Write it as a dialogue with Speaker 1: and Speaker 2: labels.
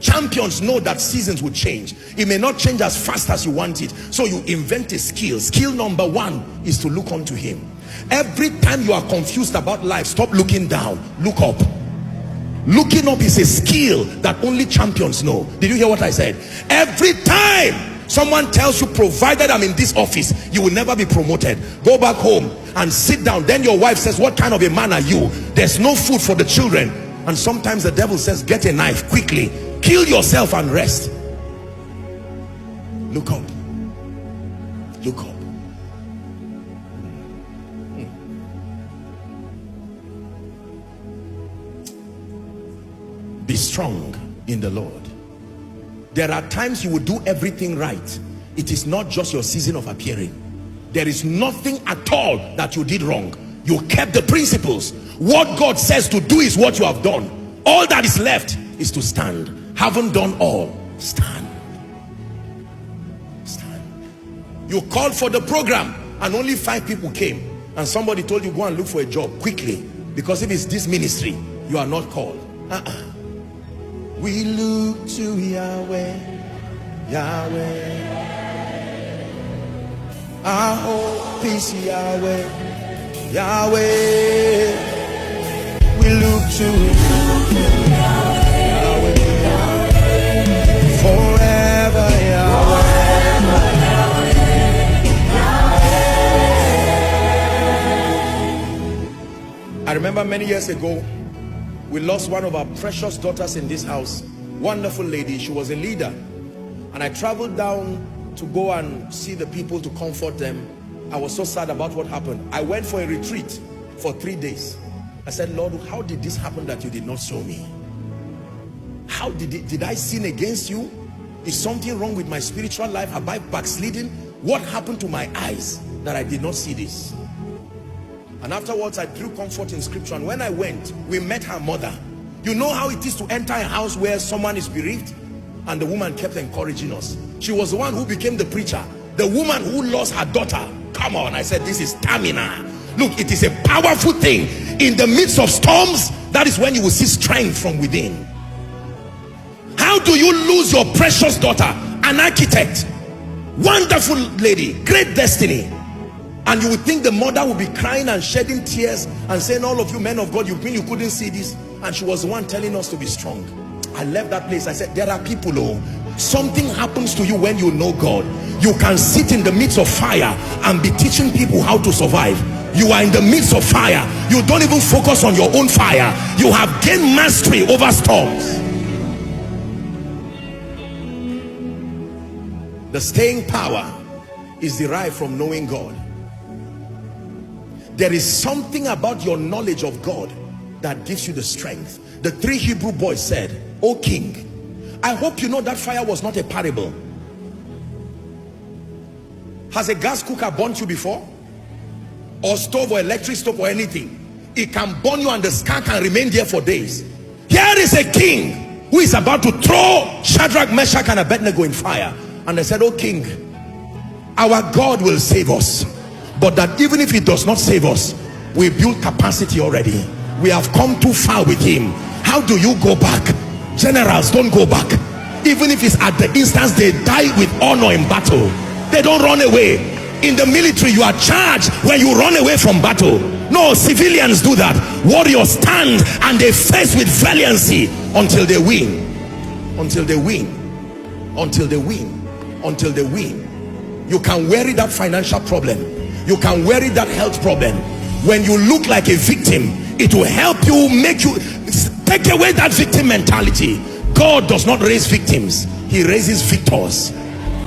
Speaker 1: Champions know that seasons will change. It may not change as fast as you want it. So you invent a skill. Skill number one is to look unto him. Every time you are confused about life, stop looking down. Look up. Looking up is a skill that only champions know. Did you hear what I said? Every time someone tells you, provided I'm in this office, you will never be promoted, go back home and sit down. Then your wife says, what kind of a man are you? There's no food for the children. And sometimes the devil says, get a knife quickly, kill yourself and rest. Look up. Look up. Be strong in the Lord. There are times you will do everything right. It is not just your season of appearing. There is nothing at all that you did wrong. You kept the principles. What God says to do is what you have done. All that is left is to stand. Haven't done all. Stand. Stand. You called for the program and only 5 people came. And somebody told you, go and look for a job quickly. Because if it's this ministry, you are not called. We look to Yahweh, Yahweh. Our hope is Yahweh, Yahweh. We look to Yahweh, forever Yahweh. I remember many years ago, we lost one of our precious daughters in this house. Wonderful lady. She was a leader. And I traveled down to go and see the people to comfort them. I was so sad about what happened. I went for a retreat for 3 days. I said, Lord, how did this happen that you did not show me? How did I sin against you? Is something wrong with my spiritual life? Have I backslidden? What happened to my eyes that I did not see this? And afterwards I drew comfort in scripture. And when I went, we met her mother. You know how it is to enter a house where someone is bereaved? And the woman kept encouraging us. She was the one who became the preacher. The woman who lost her daughter. Come on, I said, this is stamina. Look, it is a powerful thing. In the midst of storms, that is when you will see strength from within. How do you lose your precious daughter? An architect, wonderful lady, great destiny. And you would think the mother would be crying and shedding tears and saying, all of you men of God, you mean you couldn't see this? And she was the one telling us to be strong. I left that place. I said, there are people, oh, something happens to you when you know God. You can sit in the midst of fire and be teaching people how to survive. You are in the midst of fire. You don't even focus on your own fire. You have gained mastery over storms. The staying power is derived from knowing God. There is something about your knowledge of God that gives you the strength. The 3 Hebrew boys said, O king, I hope you know that fire was not a parable. Has a gas cooker burnt you before? Or stove or electric stove or anything? It can burn you and the scar can remain there for days. Here is a king who is about to throw Shadrach, Meshach and Abednego in fire. And they said, O king, our God will save us. But that even if he does not save us, we build capacity already. We have come too far with him. How do you go back? Generals don't go back. Even if it's at the instance they die with honor in battle, they don't run away. In the military, you are charged when you run away from battle. No, civilians do that. Warriors stand and they face with valiancy until they win. Until they win. Until they win. Until they win. You can weary that financial problem. You can weary that health problem. When you look like a victim, it will help you, make you take away that victim mentality. God does not raise victims, he raises victors.